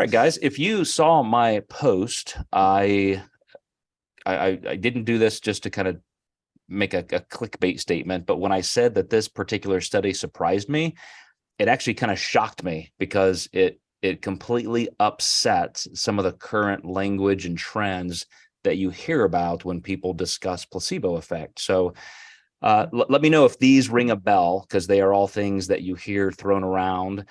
All right, guys, if you saw my post, I didn't do this just to kind of make a clickbait statement, but when I said that this particular study surprised me, it actually kind of shocked me because it completely upsets some of the current language and trends that you hear about when people discuss placebo effect. So let me know if these ring a bell, because they are all things that you hear thrown around.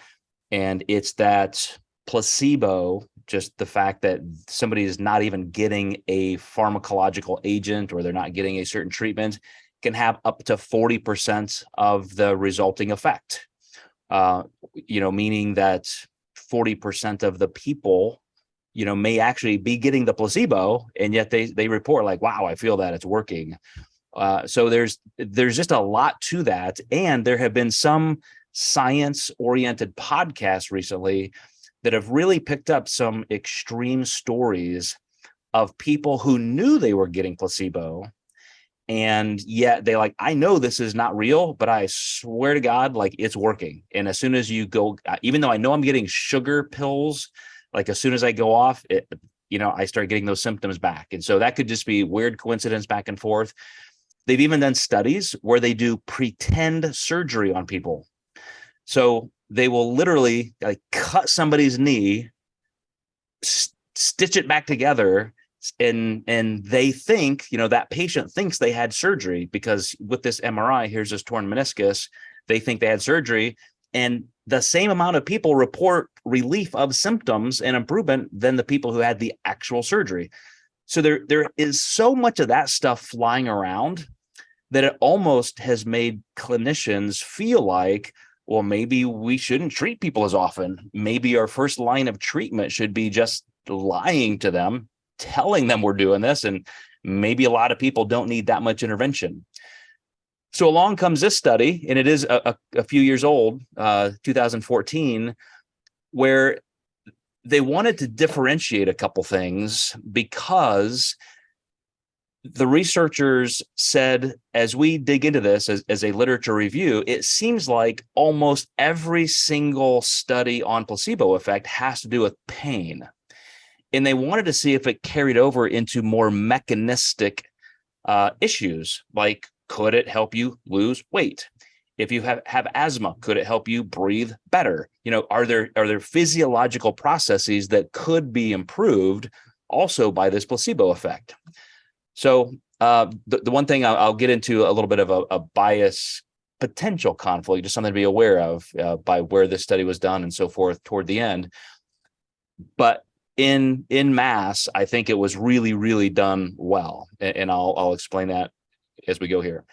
And it's that placebo, just the fact that somebody is not even getting a pharmacological agent or they're not getting a certain treatment, can have up to 40% of the resulting effect. Meaning that 40% of the people, may actually be getting the placebo, and yet they report like, wow, I feel that it's working. So there's just a lot to that. And there have been some science-oriented podcasts recently that have really picked up some extreme stories of people who knew they were getting placebo, and yet they like, I know this is not real, but I swear to God, like, it's working. And as soon as you go, even though I know I'm getting sugar pills, like as soon as I go off it, I start getting those symptoms back. And so that could just be weird coincidence back and forth. They've even done studies where they do pretend surgery on people. So they will literally like cut somebody's knee, stitch it back together, and they think, that patient thinks they had surgery, because with this MRI, here's this torn meniscus, they think they had surgery. And the same amount of people report relief of symptoms and improvement than the people who had the actual surgery. So there is so much of that stuff flying around that it almost has made clinicians feel like, well, maybe we shouldn't treat people as often. Maybe our first line of treatment should be just lying to them, telling them we're doing this, and maybe a lot of people don't need that much intervention. So along comes this study, and it is a few years old, 2014, where they wanted to differentiate a couple things, because the researchers said, as we dig into this as a literature review, it seems like almost every single study on placebo effect has to do with pain. And they wanted to see if it carried over into more mechanistic issues, like, could it help you lose weight? If you have asthma, could it help you breathe better? Are there physiological processes that could be improved also by this placebo effect? So the one thing I'll get into a little bit of a bias potential conflict, just something to be aware of by where this study was done and so forth toward the end. But in mass, I think it was really, really done well. And I'll explain that as we go here.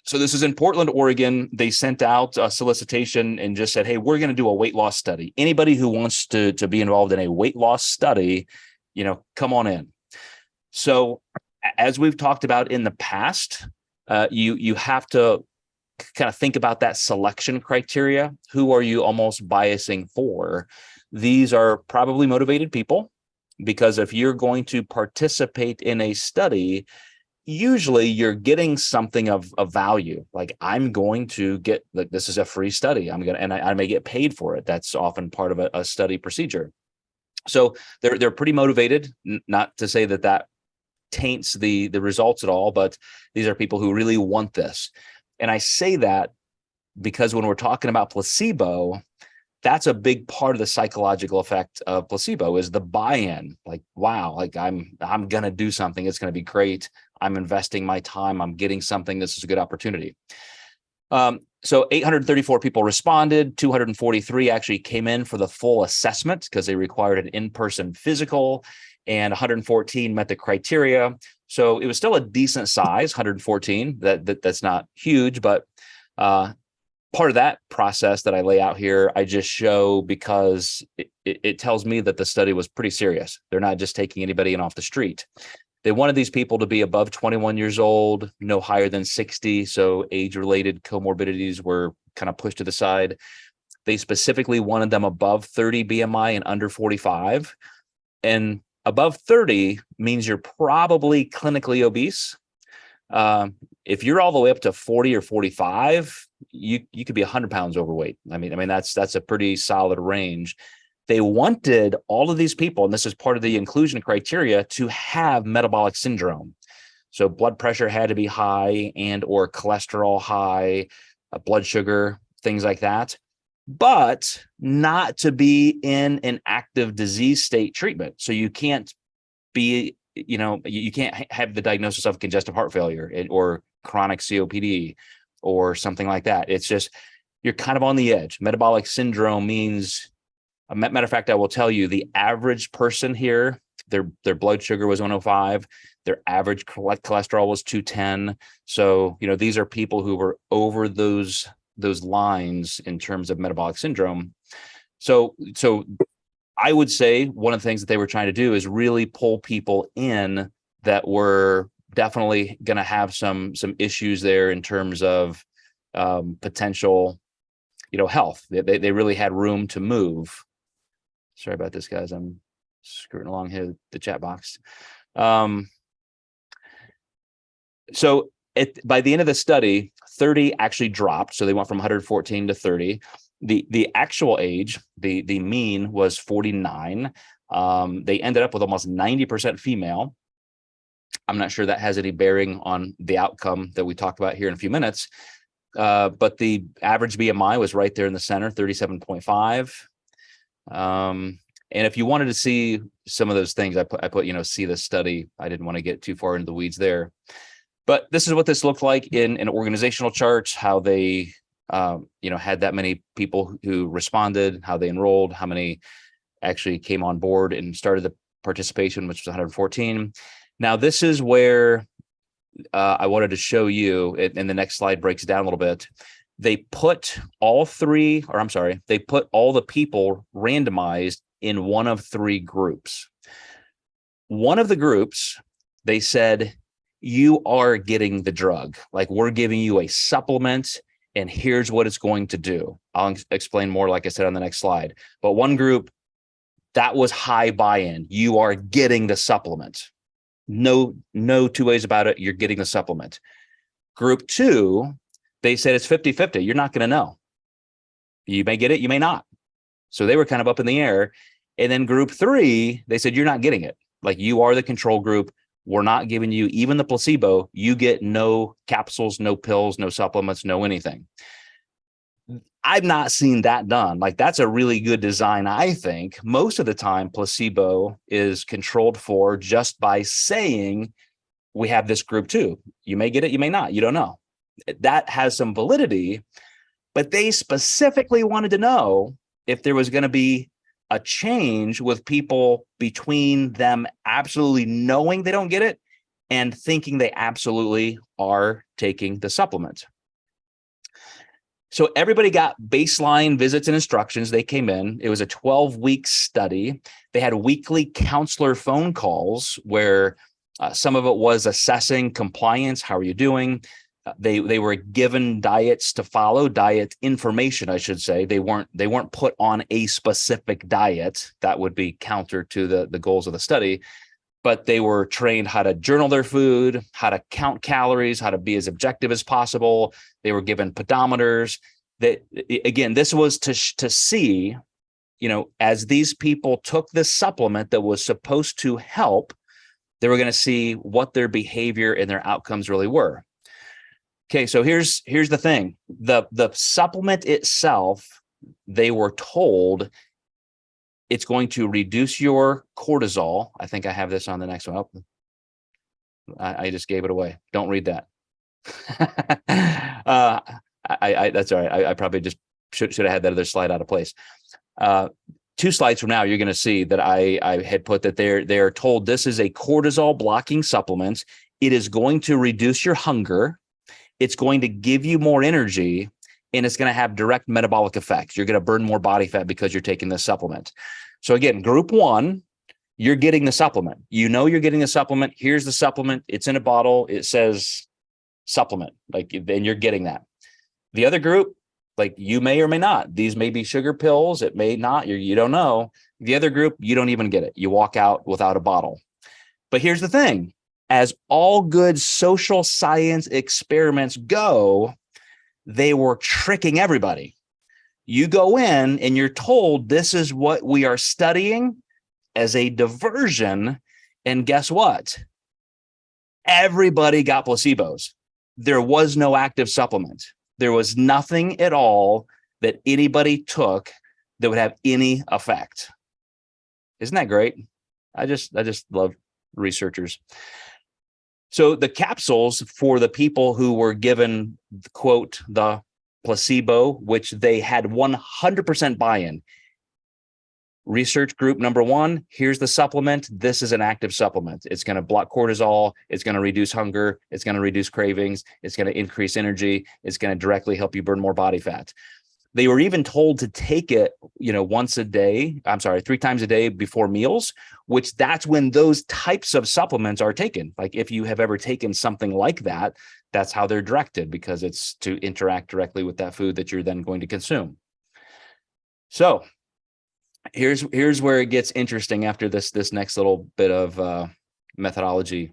So this is in Portland, Oregon. They sent out a solicitation and just said, hey, we're going to do a weight loss study. Anybody who wants to be involved in a weight loss study, come on in. So as we've talked about in the past, you have to kind of think about that selection criteria. Who are you almost biasing for? These are probably motivated people, because if you're going to participate in a study, usually you're getting something of value. Like, I'm going to get, like, this is a free study. I may get paid for it. That's often part of a study procedure. So they're pretty motivated. Not to say that taints the results at all, but these are people who really want this. And I say that because when we're talking about placebo, that's a big part of the psychological effect of placebo, is the buy-in. Like, wow, like I'm going to do something. It's going to be great. I'm investing my time. I'm getting something. This is a good opportunity. So 834 people responded. 243 actually came in for the full assessment because they required an in-person physical, and 114 met the criteria. So it was still a decent size, 114. That's not huge, but part of that process that I lay out here, I just show because it tells me that the study was pretty serious. They're not just taking anybody in off the street. They wanted these people to be above 21 years old, no higher than 60. So age-related comorbidities were kind of pushed to the side. They specifically wanted them above 30 BMI and under 45. And above 30 means you're probably clinically obese. If you're all the way up to 40 or 45, you could be 100 pounds overweight. I mean, that's a pretty solid range. They wanted all of these people, and this is part of the inclusion criteria, to have metabolic syndrome. So blood pressure had to be high and or cholesterol high, blood sugar, things like that, but not to be in an active disease state treatment. So you can't be, you can't have the diagnosis of congestive heart failure or chronic COPD or something like that. It's just, you're kind of on the edge. Metabolic syndrome means, matter of fact, I will tell you, the average person here, their blood sugar was 105, their average cholesterol was 210. So, these are people who were over those lines in terms of metabolic syndrome. So I would say one of the things that they were trying to do is really pull people in that were definitely going to have some issues there in terms of potential, health. They really had room to move. Sorry about this, guys. I'm skirting along here, the chat box. So by the end of the study, 30 actually dropped. So they went from 114 to 30. The actual age, the mean was 49. They ended up with almost 90% female. I'm not sure that has any bearing on the outcome that we talked about here in a few minutes. But the average BMI was right there in the center, 37.5. And if you wanted to see some of those things, I put, see the study. I didn't want to get too far into the weeds there. But this is what this looked like in an organizational chart, how they, had that many people who responded, how they enrolled, how many actually came on board and started the participation, which was 114. Now, this is where I wanted to show you, and the next slide breaks down a little bit. They put all the people randomized in one of three groups. One of the groups, they said, you are getting the drug. Like, we're giving you a supplement, and here's what it's going to do. I'll explain more, like I said, on the next slide. But one group, that was high buy-in. You are getting the supplement. No two ways about it. You're getting the supplement. Group two, they said it's 50-50. You're not going to know. You may get it, you may not. So they were kind of up in the air. And then group three, they said, you're not getting it. Like, you are the control group. We're not giving you even the placebo. You get no capsules, no pills, no supplements, no anything. I've not seen that done. Like, that's a really good design, I think. Most of the time, placebo is controlled for just by saying, we have this group too. You may get it, you may not. You don't know. That has some validity, but they specifically wanted to know if there was going to be a change with people between them absolutely knowing they don't get it and thinking they absolutely are taking the supplement. So everybody got baseline visits and instructions. They came in. It was a 12-week study. They had weekly counselor phone calls where some of it was assessing compliance. How are you doing? They were given diets to follow, diet information, I should say. They weren't put on a specific diet. That would be counter to the goals of the study. But they were trained how to journal their food, how to count calories, how to be as objective as possible. They were given pedometers. That, again, this was to see, as these people took this supplement that was supposed to help, they were going to see what their behavior and their outcomes really were. Okay, so here's the thing. The supplement itself, they were told it's going to reduce your cortisol. I think I have this on the next one. Oh, I just gave it away. Don't read that. That's all right. I probably just should have had that other slide out of place. 2 slides from now, you're going to see that I had put that they're told this is a cortisol blocking supplement. It is going to reduce your hunger. It's going to give you more energy, and it's going to have direct metabolic effects. You're going to burn more body fat because you're taking this supplement. So again, group 1, you're getting the supplement. You're getting the supplement. Here's the supplement. It's in a bottle. It says supplement, and you're getting that. The other group, you may or may not. These may be sugar pills. It may not. You don't know. The other group, you don't even get it. You walk out without a bottle. But here's the thing. As all good social science experiments go, they were tricking everybody. You go in and you're told this is what we are studying as a diversion. And guess what? Everybody got placebos. There was no active supplement. There was nothing at all that anybody took that would have any effect. Isn't that great? I just love researchers. So the capsules for the people who were given, quote, the placebo, which they had 100% buy-in. Research group number one, here's the supplement. This is an active supplement. It's going to block cortisol. It's going to reduce hunger. It's going to reduce cravings. It's going to increase energy. It's going to directly help you burn more body fat. They were even told to take it, once a day. I'm sorry, 3 times a day before meals, which that's when those types of supplements are taken. Like if you have ever taken something like that, that's how they're directed, because it's to interact directly with that food that you're then going to consume. So here's where it gets interesting after this next little bit of methodology.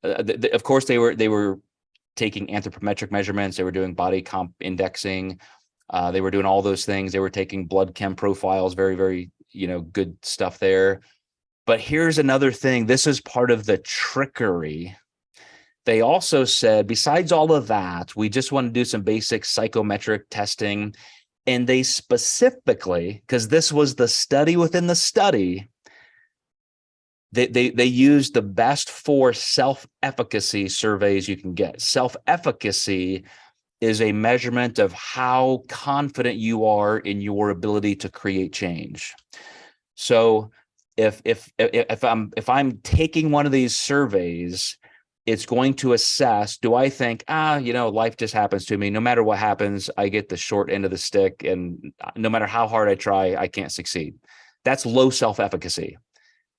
Of course, they were taking anthropometric measurements. They were doing body comp indexing. They were doing all those things. They were taking blood chem profiles, very, very, good stuff there. But here's another thing. This is part of the trickery. They also said, besides all of that, we just want to do some basic psychometric testing. And they specifically, because this was the study within the study, they used the best 4 self-efficacy surveys you can get. Self-efficacy is a measurement of how confident you are in your ability to create change. So if I'm taking one of these surveys, it's going to assess, do I think, life just happens to me. No matter what happens, I get the short end of the stick. And no matter how hard I try, I can't succeed. That's low self-efficacy.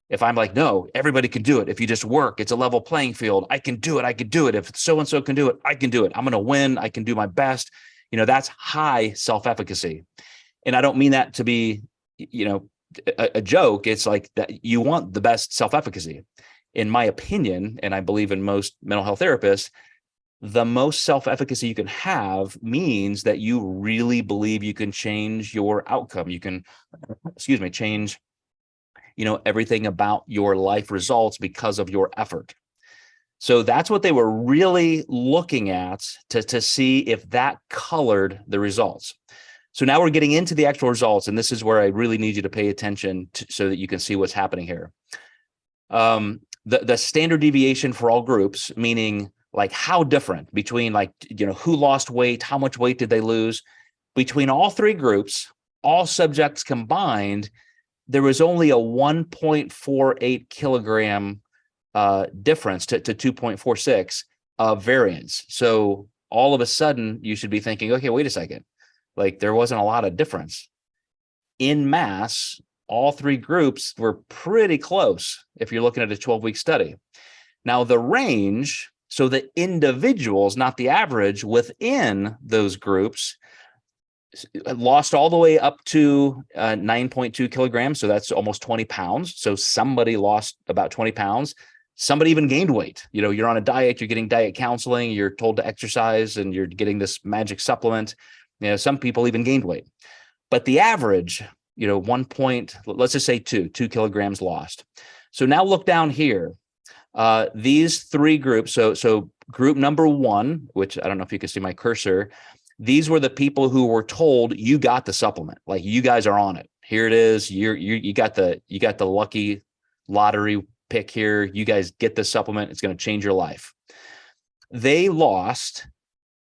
If I'm like, no, everybody can do it. If you just work, it's a level playing field. I can do it. I can do it. If so-and-so can do it, I can do it. I'm going to win. I can do my best. That's high self-efficacy. And I don't mean that to be, a joke. It's like that you want the best self-efficacy. In my opinion, and I believe in most mental health therapists, the most self-efficacy you can have means that you really believe you can change your outcome. You can, change everything about your life results because of your effort. So that's what they were really looking at to see if that colored the results. So now we're getting into the actual results, and this is where I really need you to pay attention so that you can see what's happening here. The standard deviation for all groups, meaning like how different between who lost weight, how much weight did they lose, between all 3 groups, all subjects combined, there was only a 1.48 kilogram difference to 2.46 of variance. So all of a sudden you should be thinking, okay, wait a second. Like there wasn't a lot of difference. In mass, all 3 groups were pretty close if you're looking at a 12-week study. Now the range, so the individuals, not the average, within those groups lost all the way up to 9.2 kilograms. So that's almost 20 pounds. So somebody lost about 20 pounds. Somebody even gained weight. You're on a diet, you're getting diet counseling, you're told to exercise, and you're getting this magic supplement. Some people even gained weight. But the average, let's just say 2 kilograms lost. So now look down here. These 3 groups. So group number 1, which I don't know if you can see my cursor, these were the people who were told, you got the supplement, like you guys are on it. Here it is. You got the lucky lottery pick here. You guys get the supplement. It's going to change your life. They lost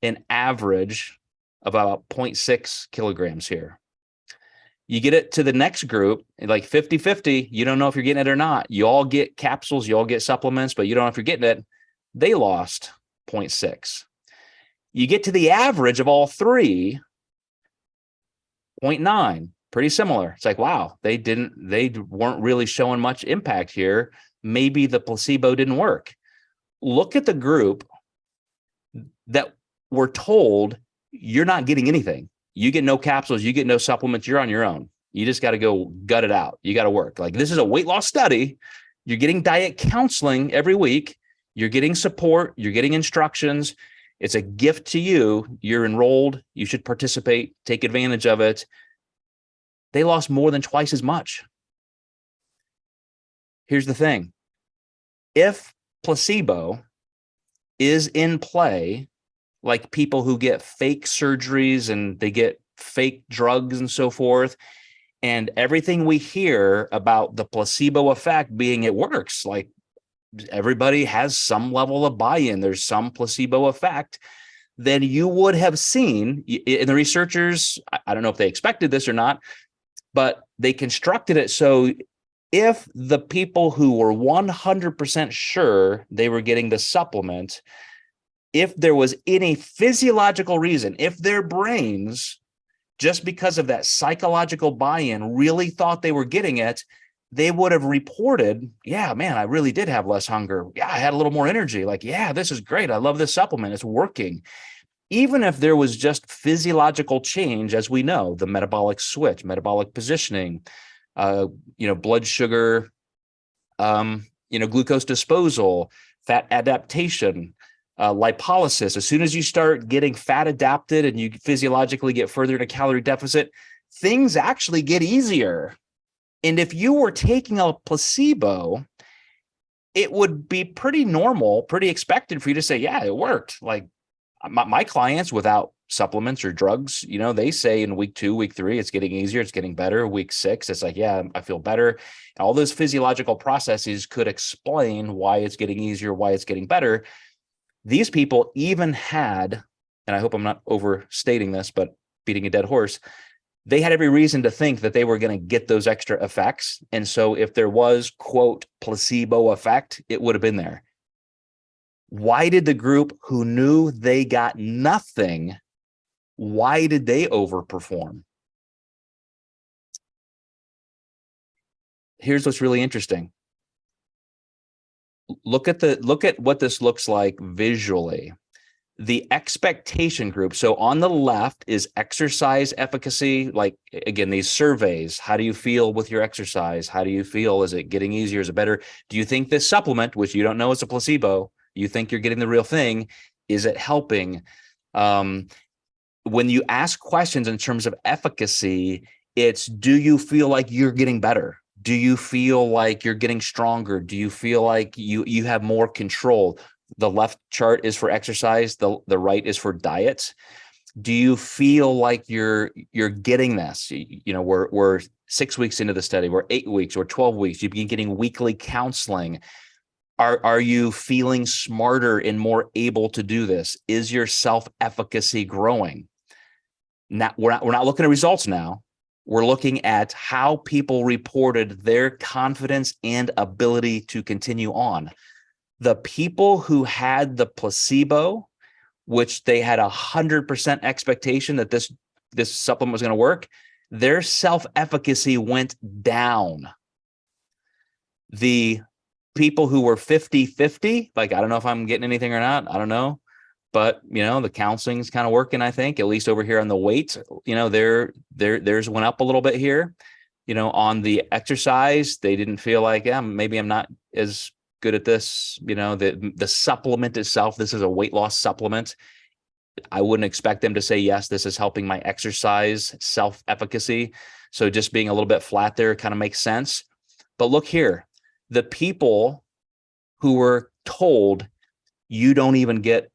an average of about 0.6 kilograms here. You get it to the next group, like 50-50. You don't know if you're getting it or not. You all get capsules, you all get supplements, but you don't know if you're getting it. They lost 0.6. You get to the average of all 3, 0.9, pretty similar. It's like, wow, they weren't really showing much impact here. Maybe the placebo didn't work. Look at the group that were told you're not getting anything. You get no capsules, you get no supplements, you're on your own. You just got to go gut it out. You got to work. Like this is a weight loss study. You're getting diet counseling every week. You're getting support. You're getting instructions. It's a gift to you. You're enrolled. You should participate, take advantage of it. They lost more than twice as much. Here's the thing. If placebo is in play, like people who get fake surgeries and they get fake drugs and so forth, and everything we hear about the placebo effect being it works, like everybody has some level of buy-in, there's some placebo effect, then you would have seen, and the researchers, I don't know if they expected this or not, but they constructed it so if the people who were 100% sure they were getting the supplement, if there was any physiological reason, if their brains, just because of that psychological buy-in, really thought they were getting it, they would have reported, yeah, man, I really did have less hunger. Yeah, I had a little more energy. Like, yeah, this is great. I love this supplement. It's working. Even if there was just physiological change, as we know, the metabolic switch, metabolic positioning, blood sugar, glucose disposal, fat adaptation, lipolysis. As soon as you start getting fat adapted and you physiologically get further into calorie deficit, things actually get easier. And if you were taking a placebo, it would be pretty normal, pretty expected for you to say, yeah, it worked. Like my clients without supplements or drugs, they say in week 2, week 3, it's getting easier, it's getting better. Week 6, it's like, yeah, I feel better. And all those physiological processes could explain why it's getting easier, why it's getting better. These people even had, and I hope I'm not overstating this, but beating a dead horse, they had every reason to think that they were going to get those extra effects. And so if there was, quote, placebo effect, it would have been there. Why did the group who knew they got nothing, why did they overperform? Here's what's really interesting. Look at what this looks like visually. The expectation group. So on the left is exercise efficacy. Like, again, these surveys. How do you feel with your exercise? How do you feel? Is it getting easier? Is it better? Do you think this supplement, which you don't know is a placebo, you think you're getting the real thing, is it helping? When you ask questions in terms of efficacy, it's, do you feel like you're getting better? Do you feel like you're getting stronger? Do you feel like you have more control? The left chart is for exercise. The right is for diet. Do you feel like you're getting this? We're 6 weeks into the study. We're 8 weeks or 12 weeks. You begin getting weekly counseling. Are you feeling smarter and more able to do this? Is your self-efficacy growing? Now, we're not looking at results now. We're looking at how people reported their confidence and ability to continue on. The people who had the placebo, which they had 100% expectation that this supplement was going to work, their self-efficacy went down. The people who were 50-50, like, I don't know if I'm getting anything or not, I don't know. But, the counseling is kind of working, I think, at least over here on the weight, theirs went up a little bit here. On the exercise, they didn't feel like, yeah, maybe I'm not as good at this. The supplement itself, this is a weight loss supplement. I wouldn't expect them to say, yes, this is helping my exercise self-efficacy. So just being a little bit flat there kind of makes sense. But look here, the people who were told you don't even get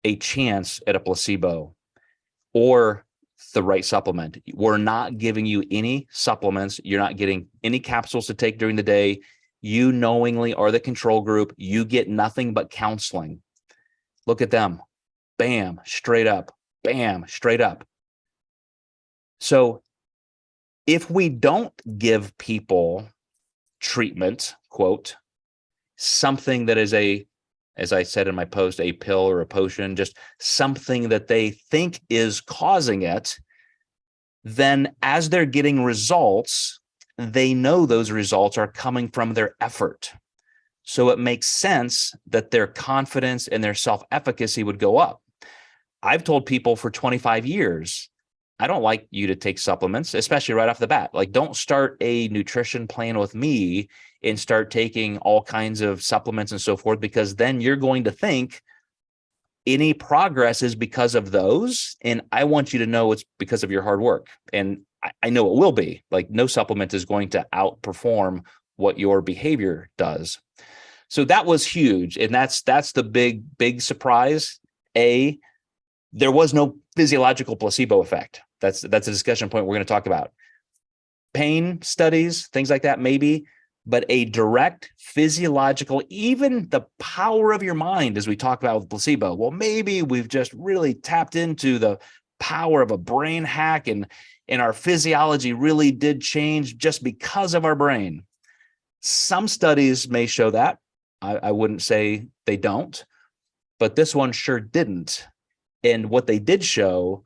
a chance at a placebo or the right supplement. We're not giving you any supplements. You're not getting any capsules to take during the day. You knowingly are the control group. You get nothing but counseling. Look at them. Bam, straight up. Bam, straight up. So if we don't give people treatment, quote, something that is as I said in my post, a pill or a potion, just something that they think is causing it, then as they're getting results, they know those results are coming from their effort. So it makes sense that their confidence and their self-efficacy would go up. I've told people for 25 years, I don't like you to take supplements, especially right off the bat. Like, don't start a nutrition plan with me and start taking all kinds of supplements and so forth, because then you're going to think any progress is because of those. And I want you to know it's because of your hard work. And I know it will be. Like, no supplement is going to outperform what your behavior does. So that was huge. And that's the big surprise. There was no physiological placebo effect. That's a discussion point we're going to talk about. Pain studies, things like that, maybe, but a direct physiological, even the power of your mind, as we talk about with placebo. Well, maybe we've just really tapped into the power of a brain hack, and our physiology really did change just because of our brain. Some studies may show that. I wouldn't say they don't, but this one sure didn't. And what they did show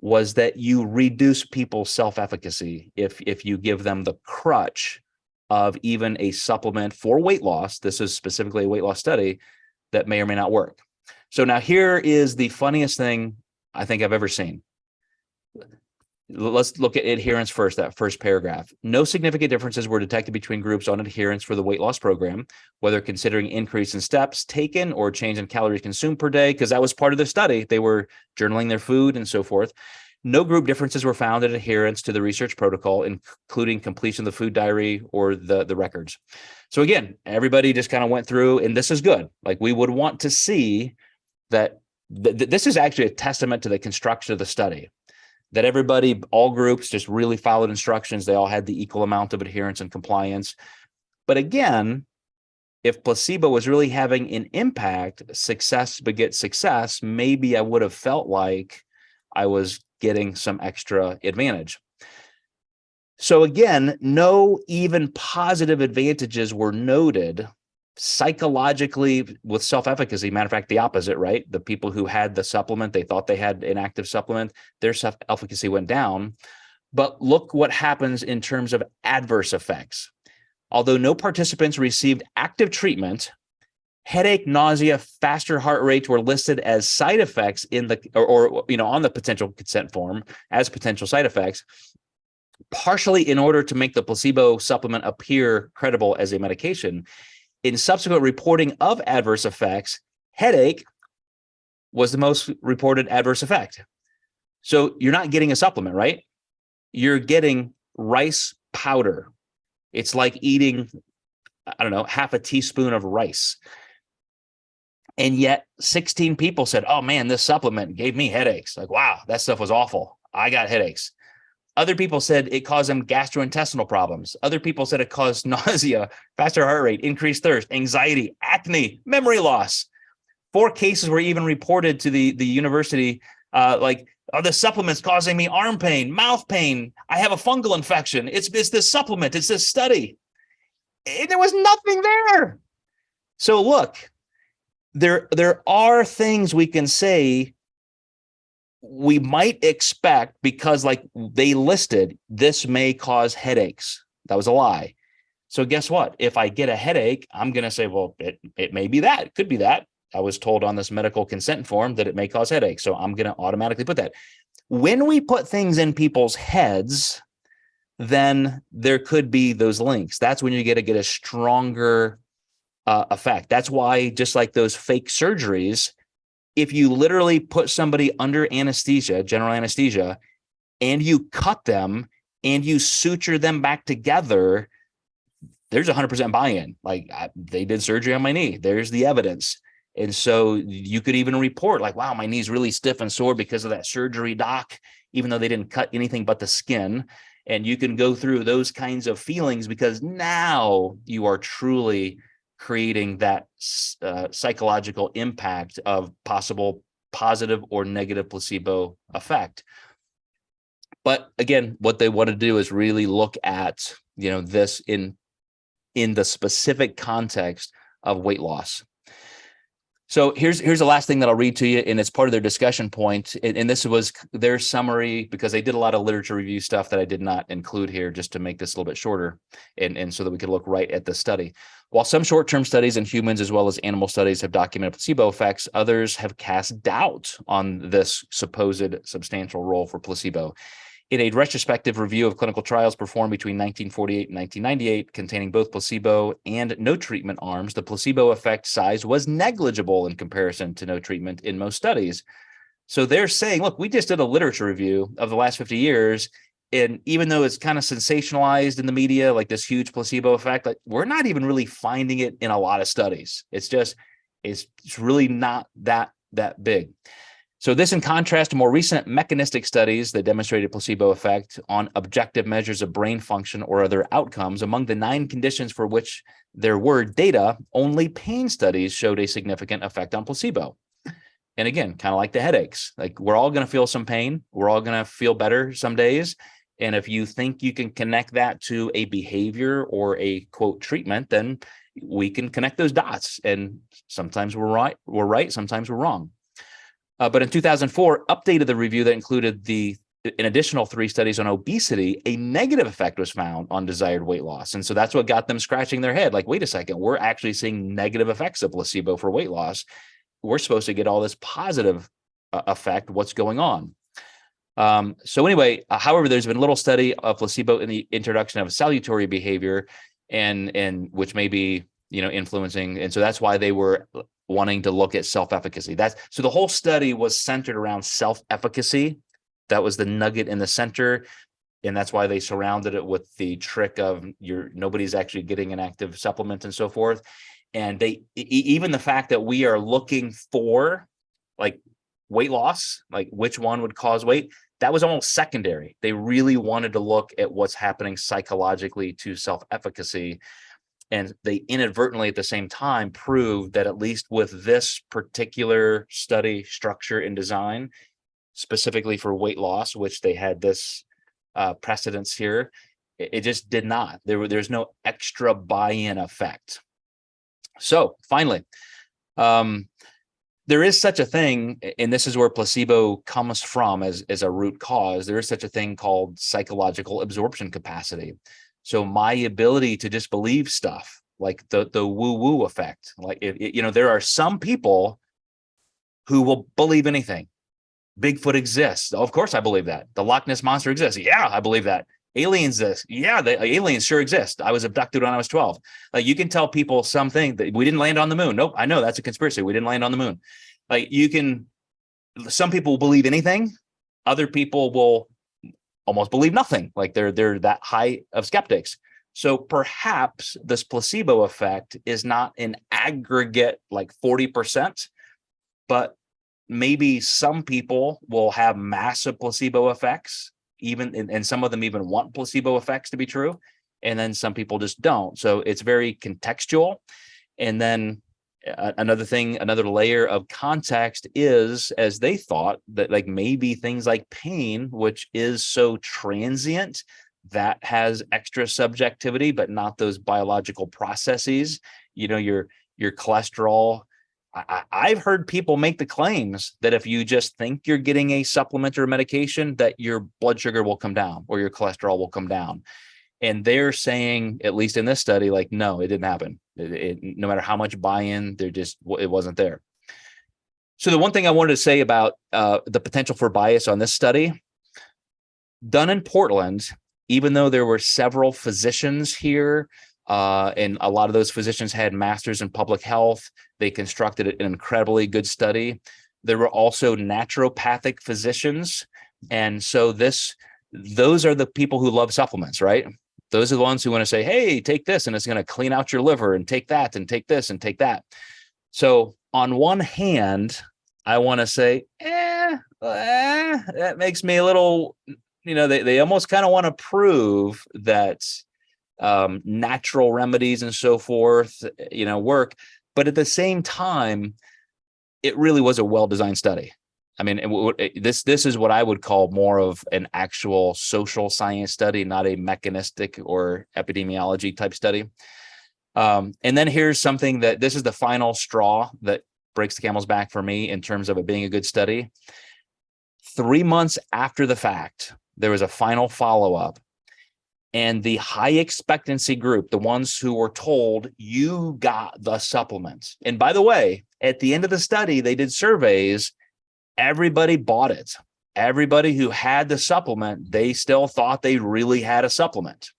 was that you reduce people's self-efficacy if you give them the crutch of even a supplement for weight loss. This is specifically a weight loss study that may or may not work. So now here is the funniest thing I think I've ever seen. Let's look at adherence first, that first paragraph. No significant differences were detected between groups on adherence for the weight loss program, whether considering increase in steps taken or change in calories consumed per day, because that was part of the study. They were journaling their food and so forth. No group differences were found in adherence to the research protocol, including completion of the food diary or the records. So again, everybody just kind of went through, and this is good. Like, we would want to see that this is actually a testament to the construction of the study, that everybody, all groups, just really followed instructions. They all had the equal amount of adherence and compliance. But again, if placebo was really having an impact, success begets success, maybe I would have felt like I was getting some extra advantage. So again, no even positive advantages were noted psychologically with self-efficacy. Matter of fact, the opposite, right? The people who had the supplement, they thought they had an active supplement, their self-efficacy went down. But look what happens in terms of adverse effects. Although no participants received active treatment, headache, nausea, faster heart rates were listed as side effects in the or on the potential consent form as potential side effects, partially in order to make the placebo supplement appear credible as a medication. In subsequent reporting of adverse effects, headache was the most reported adverse effect. So you're not getting a supplement, right? You're getting rice powder. It's like eating, I don't know, half a teaspoon of rice. And yet 16 people said, oh man, this supplement gave me headaches. Like, wow, that stuff was awful. I got headaches. Other people said it caused them gastrointestinal problems. Other people said it caused nausea, faster heart rate, increased thirst, anxiety, acne, memory loss. 4 cases were even reported to the university, the supplement's causing me arm pain, mouth pain. I have a fungal infection. It's this supplement. It's this study. And there was nothing there. So look, there are things we can say we might expect, because like they listed, this may cause headaches. That was a lie. So guess what? If I get a headache, I'm going to say, well, it may be that. It could be that. I was told on this medical consent form that it may cause headaches. So I'm going to automatically put that. When we put things in people's heads, then there could be those links. That's when you get a stronger effect. That's why, just like those fake surgeries, if you literally put somebody under anesthesia, general anesthesia, and you cut them and you suture them back together, there's 100% buy-in. Like, they did surgery on my knee. There's the evidence. And so you could even report like, wow, my knee's really stiff and sore because of that surgery, doc, even though they didn't cut anything but the skin. And you can go through those kinds of feelings because now you are truly creating that psychological impact of possible positive or negative placebo effect. But again, what they want to do is really look at, this in the specific context of weight loss. So here's the last thing that I'll read to you, and it's part of their discussion point. And this was their summary, because they did a lot of literature review stuff that I did not include here, just to make this a little bit shorter, and so that we could look right at the study. While some short-term studies in humans as well as animal studies have documented placebo effects, others have cast doubt on this supposed substantial role for placebo. In a retrospective review of clinical trials performed between 1948 and 1998, containing both placebo and no treatment arms, the placebo effect size was negligible in comparison to no treatment in most studies. So they're saying, look, we just did a literature review of the last 50 years. And even though it's kind of sensationalized in the media, like this huge placebo effect, like we're not even really finding it in a lot of studies. It's really not that big. So this in contrast to more recent mechanistic studies that demonstrated placebo effect on objective measures of brain function or other outcomes. Among the 9 conditions for which there were data, only pain studies showed a significant effect on placebo. And again, kind of like the headaches, like we're all going to feel some pain. We're all going to feel better some days. And if you think you can connect that to a behavior or a quote treatment, then we can connect those dots. And sometimes we're right, sometimes we're wrong. But in 2004, updated the review that included an additional 3 studies on obesity, a negative effect was found on desired weight loss. And so that's what got them scratching their head. Like, wait a second, we're actually seeing negative effects of placebo for weight loss. We're supposed to get all this positive effect. What's going on? So anyway, however, there's been little study of placebo in the introduction of salutary behavior and which may be, influencing. And so that's why they were wanting to look at self-efficacy. So the whole study was centered around self-efficacy. That was the nugget in the center. And that's why they surrounded it with the trick of nobody's actually getting an active supplement and so forth. And even the fact that we are looking for like weight loss, like which one would cause weight, that was almost secondary. They really wanted to look at what's happening psychologically to self-efficacy. And they inadvertently at the same time proved that at least with this particular study structure and design, specifically for weight loss, which they had this precedence here, it just did not. There's no extra buy-in effect. So finally, there is such a thing, and this is where placebo comes from as a root cause. There is such a thing called psychological absorption capacity. So my ability to just believe stuff like the woo-woo effect, like there are some people who will believe anything. Bigfoot exists. Of course, I believe that. The Loch Ness monster exists. Yeah, I believe that. Aliens exist. Yeah, the aliens sure exist. I was abducted when I was 12. Like you can tell people something that we didn't land on the moon. Nope, I know that's a conspiracy. We didn't land on the moon. Like some people will believe anything. Other people will almost believe nothing. Like they're that high of skeptics. So perhaps this placebo effect is not an aggregate like 40%, but maybe some people will have massive placebo effects, and some of them even want placebo effects to be true. And then some people just don't. So it's very contextual. And then another layer of context is, as they thought, that like maybe things like pain, which is so transient, that has extra subjectivity, but not those biological processes. Your cholesterol. I've heard people make the claims that if you just think you're getting a supplement or a medication, that your blood sugar will come down or your cholesterol will come down. And they're saying, at least in this study, like, no, it didn't happen. No matter how much buy-in, it wasn't there. So the one thing I wanted to say about the potential for bias on this study, done in Portland, even though there were several physicians here, and a lot of those physicians had masters in public health, they constructed an incredibly good study. There were also naturopathic physicians. And so those are the people who love supplements, right? Those are the ones who want to say, hey, take this and it's going to clean out your liver, and take that and take this and take that. So on one hand, I want to say, that makes me a little, they almost kind of want to prove that natural remedies and so forth, work. But at the same time, it really was a well-designed study. I mean, this is what I would call more of an actual social science study, not a mechanistic or epidemiology type study. And then here's something that this is the final straw that breaks the camel's back for me in terms of it being a good study. 3 months after the fact, there was a final follow-up. And the high expectancy group, the ones who were told you got the supplements. And by the way, at the end of the study, they did surveys. Everybody bought it. everybody who had the supplement, they still thought they really had a supplement.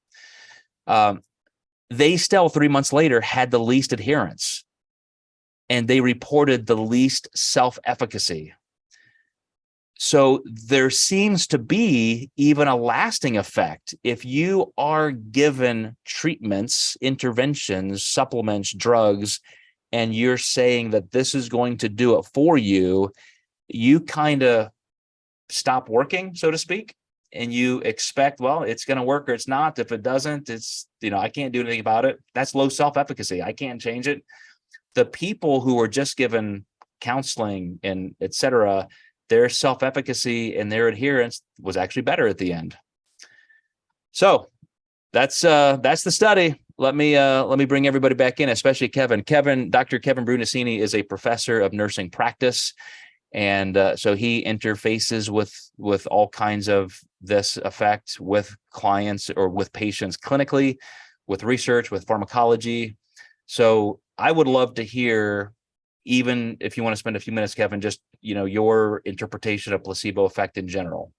They still 3 months later had the least adherence, and they reported the least self-efficacy. So there seems to be even a lasting effect. If you are given treatments, interventions, supplements, drugs, and you're saying that this is going to do it for you, you kind of stop working, so to speak, and you expect, well, it's going to work or it's not. If it doesn't, it's, I can't do anything about it. That's low self-efficacy. I can't change it. The people who were just given counseling and et cetera, their self-efficacy and their adherence was actually better at the end. So that's the study. Let me bring everybody back in, especially Kevin. Dr. Kevin Brunacini is a professor of nursing practice. And so he interfaces with all kinds of this effect with clients or with patients clinically, with research, with pharmacology. So I would love to hear, even if you want to spend a few minutes, Kevin, just, your interpretation of placebo effect in general,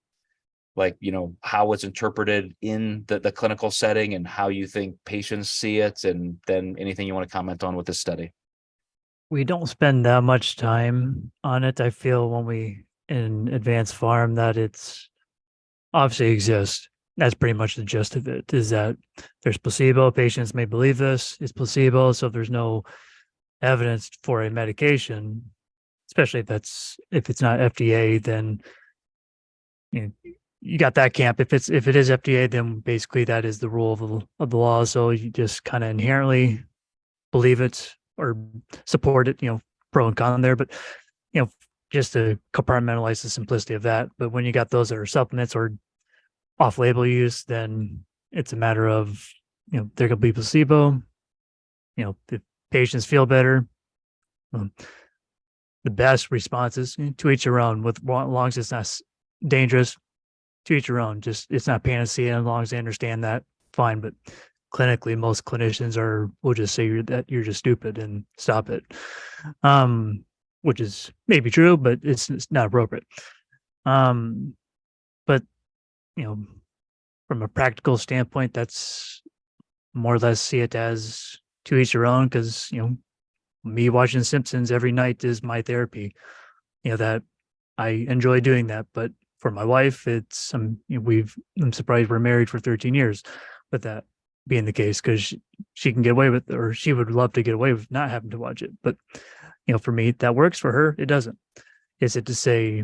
like, how it's interpreted in the clinical setting and how you think patients see it, and then anything you want to comment on with this study. We don't spend that much time on it. I feel when we in advanced pharm that it's obviously exists. That's pretty much the gist of it, is that there's placebo. Patients may believe this is placebo. So if there's no evidence for a medication, especially if it's not FDA, then you got that camp. If it is FDA, then basically that is the rule of the law. So you just kind of inherently believe it or support it, pro and con there, but just to compartmentalize the simplicity of that. But when you got those that are supplements or off-label use, then it's a matter of, there could be placebo, the patients feel better. The best responses, to each their own, with as long as it's not dangerous, to each your own. Just, it's not panacea, as long as they understand that, fine. But clinically, most clinicians will just say you're just stupid and stop it, which is maybe true, but it's not appropriate. But from a practical standpoint, that's more or less see it as to each their own, because me watching Simpsons every night is my therapy. That I enjoy doing that, but for my wife, it's I'm surprised we're married for 13 years, with that being the case, because she can get away with, or she would love to get away with not having to watch it. But for me, that works. For her, it doesn't. Is it to say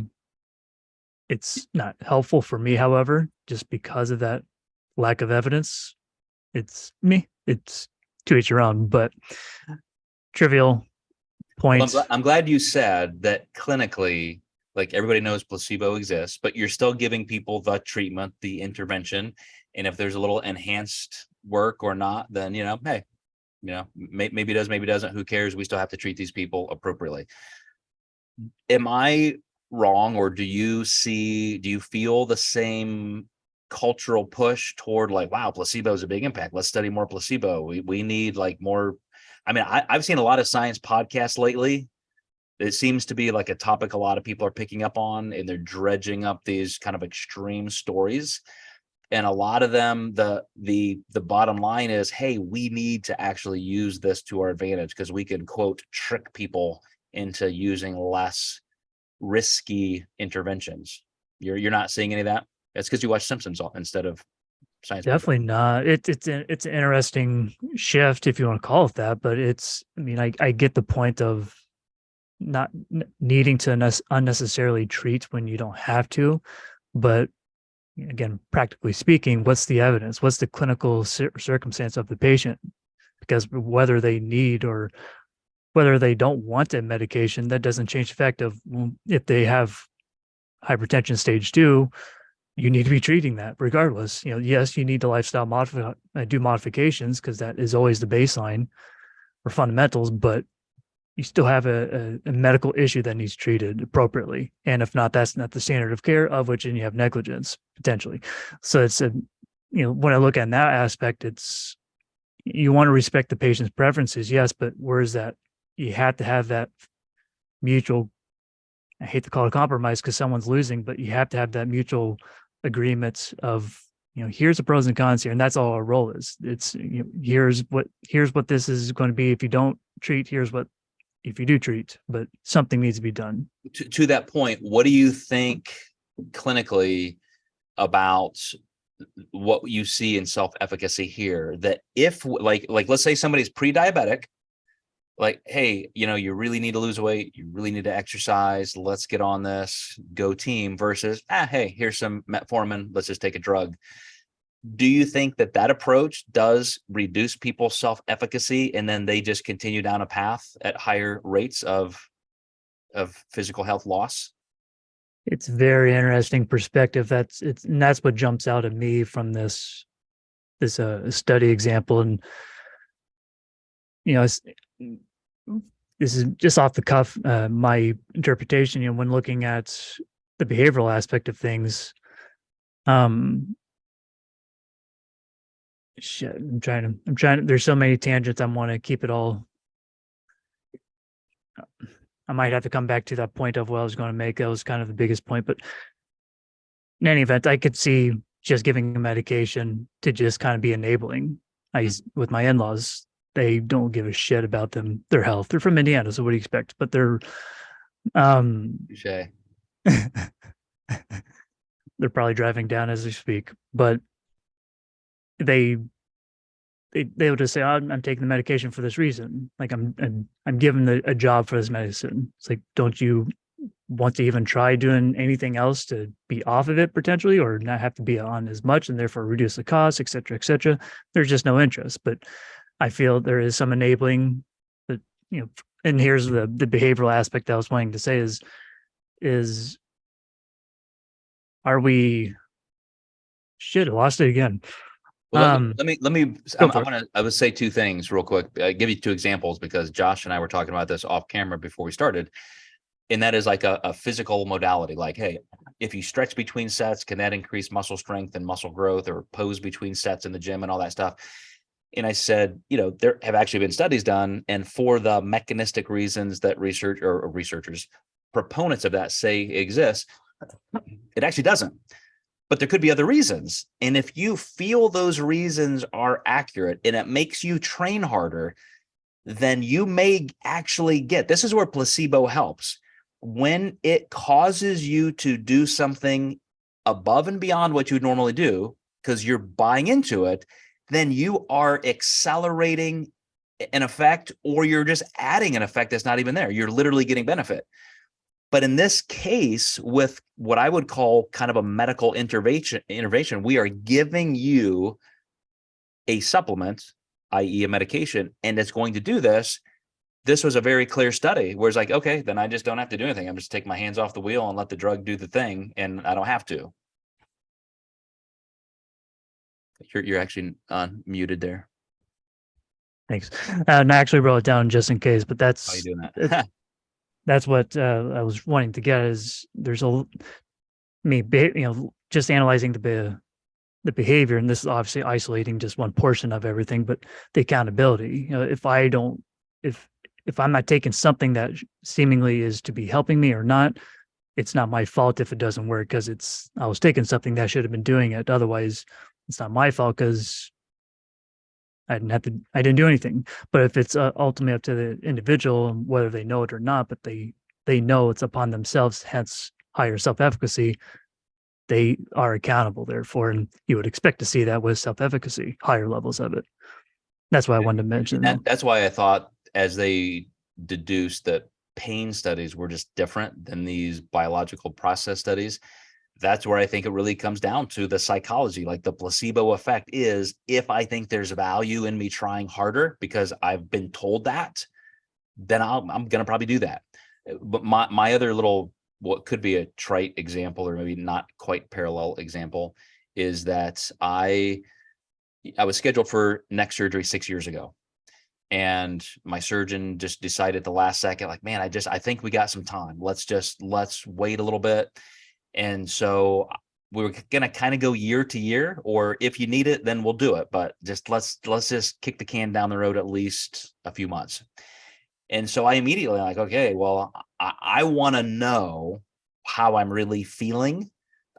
it's not helpful for me, however, just because of that lack of evidence? It's to each your own, but trivial points. Well, I'm glad you said that clinically, like, everybody knows placebo exists, but you're still giving people the treatment, the intervention. And if there's a little enhanced work or not, then, hey, maybe it does, maybe it doesn't. Who cares? We still have to treat these people appropriately. Am I wrong, or do you feel the same cultural push toward, like, wow, placebo is a big impact, let's study more placebo, we need like more? I mean, I've seen a lot of science podcasts lately. It seems to be like a topic a lot of people are picking up on, and they're dredging up these kind of extreme stories. And a lot of them, the bottom line is, hey, we need to actually use this to our advantage, because we can, quote, trick people into using less risky interventions. You're not seeing any of that? It's because you watch Simpsons instead of science. Definitely not. It's an interesting shift, if you want to call it that. But I get the point of not needing to unnecessarily treat when you don't have to. But again, practically speaking, what's the evidence? What's the clinical circumstance of the patient? Because whether they need or whether they don't want a medication, that doesn't change the fact of, if they have hypertension stage 2, you need to be treating that regardless. Yes, you need to lifestyle do modifications, because that is always the baseline or fundamentals, but you still have a medical issue that needs treated appropriately. And if not, that's not the standard of care, of which, and you have negligence potentially. So it's when I look at that aspect, it's, you want to respect the patient's preferences, yes, but where is that? You have to have that mutual I hate to call it a compromise because someone's losing, but you have to have that mutual agreement of, here's the pros and cons here, and that's all our role is. It's, here's what this is going to be if you don't treat. Here's what if you do treat, but something needs to be done. To that point, what do you think clinically about what you see in self-efficacy here? That if like let's say somebody's pre-diabetic, like, hey, you really need to lose weight, you really need to exercise, let's get on this, go team, versus, hey, here's some metformin, let's just take a drug. Do you think that approach does reduce people's self-efficacy, and then they just continue down a path at higher rates of physical health loss? It's very interesting perspective. And that's what jumps out at me from this study example. And this is just off the cuff, my interpretation, when looking at the behavioral aspect of things. Shit, I'm trying to, there's so many tangents. I want to keep it all. I might have to come back to that point of what I was going to make. That was kind of the biggest point, but in any event, I could see just giving a medication to just kind of be enabling. With my in-laws, they don't give a shit about their health. They're from Indiana, so what do you expect? But they're, Touché. They're probably driving down as we speak, but they will just say, I'm taking the medication for this reason. Like I'm given a job for this medicine. It's like, don't you want to even try doing anything else to be off of it potentially, or not have to be on as much and therefore reduce the cost, et cetera, et cetera. There's just no interest. But I feel there is some enabling that, and here's the behavioral aspect I was wanting to say is are we, shit, I lost it again. Well, I would say two things real quick. Give you two examples because Josh and I were talking about this off camera before we started. And that is like a physical modality. Like, hey, if you stretch between sets, can that increase muscle strength and muscle growth, or pose between sets in the gym and all that stuff? And I said, there have actually been studies done, and for the mechanistic reasons that researchers, proponents of that say exists, it actually doesn't. But there could be other reasons. And if you feel those reasons are accurate and it makes you train harder, then you may actually get, this is where placebo helps. When it causes you to do something above and beyond what you would normally do, because you're buying into it, then you are accelerating an effect, or you're just adding an effect that's not even there. You're literally getting benefit. But in this case, with what I would call kind of a medical intervention, we are giving you a supplement, i.e. a medication, and it's going to do this. This was a very clear study where it's like, okay, then I just don't have to do anything. I'm just taking my hands off the wheel and let the drug do the thing, and I don't have to. You're actually unmuted there. Thanks. And I actually wrote it down just in case, but that's, how are you doing that? That's what I was wanting to get is there's just analyzing the behavior, and this is obviously isolating just one portion of everything, but the accountability. If I'm not taking something that seemingly is to be helping me or not, it's not my fault if it doesn't work, because I was taking something that should have been doing it. Otherwise, it's not my fault because I didn't do anything. But if it's ultimately up to the individual, whether they know it or not, but they know it's upon themselves, hence higher self-efficacy, they are accountable, therefore, and you would expect to see that with self-efficacy, higher levels of it. That's why I wanted to mention that. That's why I thought, as they deduced that pain studies were just different than these biological process studies, that's where I think it really comes down to the psychology. Like the placebo effect is, if I think there's value in me trying harder because I've been told that, then I'm going to probably do that. But my other little, what could be a trite example, or maybe not quite parallel example, is that I was scheduled for neck surgery 6 years ago. And my surgeon just decided at the last second, like, man, I think we got some time. Let's wait a little bit. And so we were going to kind of go year to year, or if you need it, then we'll do it. But just let's just kick the can down the road at least a few months. And so I immediately like, okay, well, I want to know how I'm really feeling.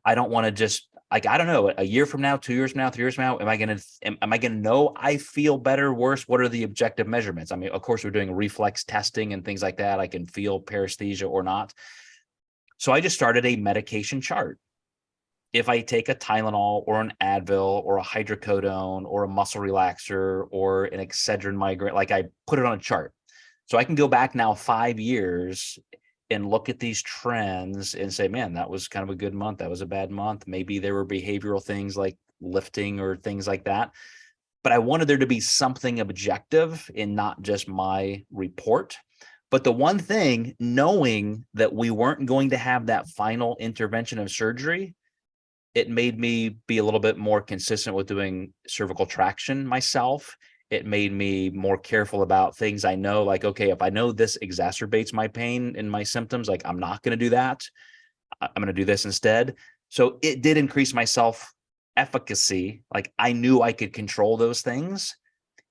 I don't want to just like, I don't know, a year from now, 2 years from now, 3 years from now, am I going to know I feel better, worse? What are the objective measurements? I mean, of course, we're doing reflex testing and things like that. I can feel paresthesia or not. So I just started a medication chart. If I take a Tylenol or an Advil or a hydrocodone or a muscle relaxer or an Excedrin migraine, like I put it on a chart. So I can go back now 5 years and look at these trends and say, man, that was kind of a good month. That was a bad month. Maybe there were behavioral things like lifting or things like that. But I wanted there to be something objective and not just my report. But the one thing, knowing that we weren't going to have that final intervention of surgery, it made me be a little bit more consistent with doing cervical traction myself. It made me more careful about things I know, like, okay, if I know this exacerbates my pain and my symptoms, like I'm not going to do that. I'm going to do this instead. So it did increase my self-efficacy. Like I knew I could control those things.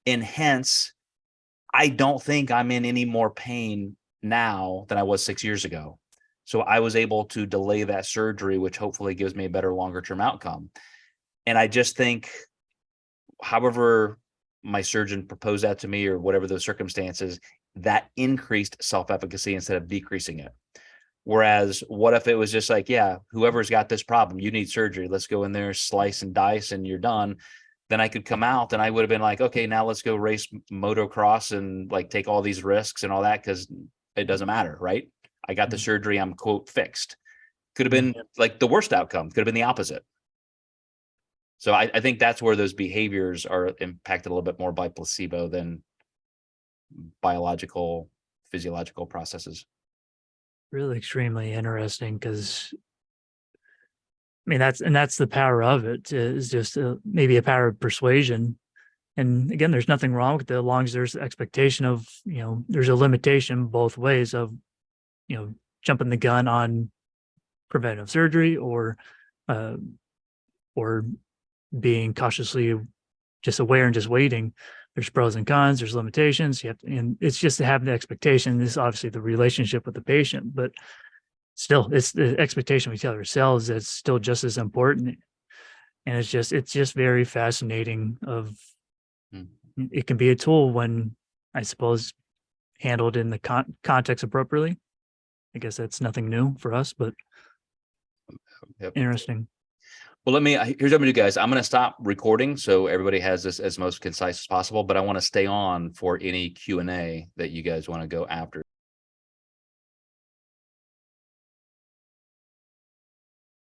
And hence, I don't think I'm in any more pain now than I was 6 years ago. So I was able to delay that surgery, which hopefully gives me a better longer term outcome. And I just think, however my surgeon proposed that to me or whatever those circumstances, that increased self-efficacy instead of decreasing it. Whereas what if it was just like, yeah, whoever's got this problem, you need surgery. Let's go in there, slice and dice, and you're done. Then I could come out and I would have been like, okay, now let's go race motocross and like take all these risks and all that because it doesn't matter, right? I got the surgery, I'm quote fixed. Could have been like the worst outcome, could have been the opposite. So I think that's where those behaviors are impacted a little bit more by placebo than biological, physiological processes. Really extremely interesting because I mean that's the power of it is just maybe a power of persuasion. And again, there's nothing wrong with it as long as there's expectation of, there's a limitation both ways of, jumping the gun on preventive surgery or being cautiously just aware and just waiting. There's pros and cons, there's limitations. You have to, and it's just to have the expectation. This is obviously the relationship with the patient, but still it's the expectation we tell ourselves that's still just as important. And it's just very fascinating of it can be a tool when I suppose handled in the context appropriately. I guess that's nothing new for us, but interesting. Well, here's what I'm gonna do, guys. I'm gonna stop recording so everybody has this as most concise as possible, but I want to stay on for any Q&A that you guys want to go after.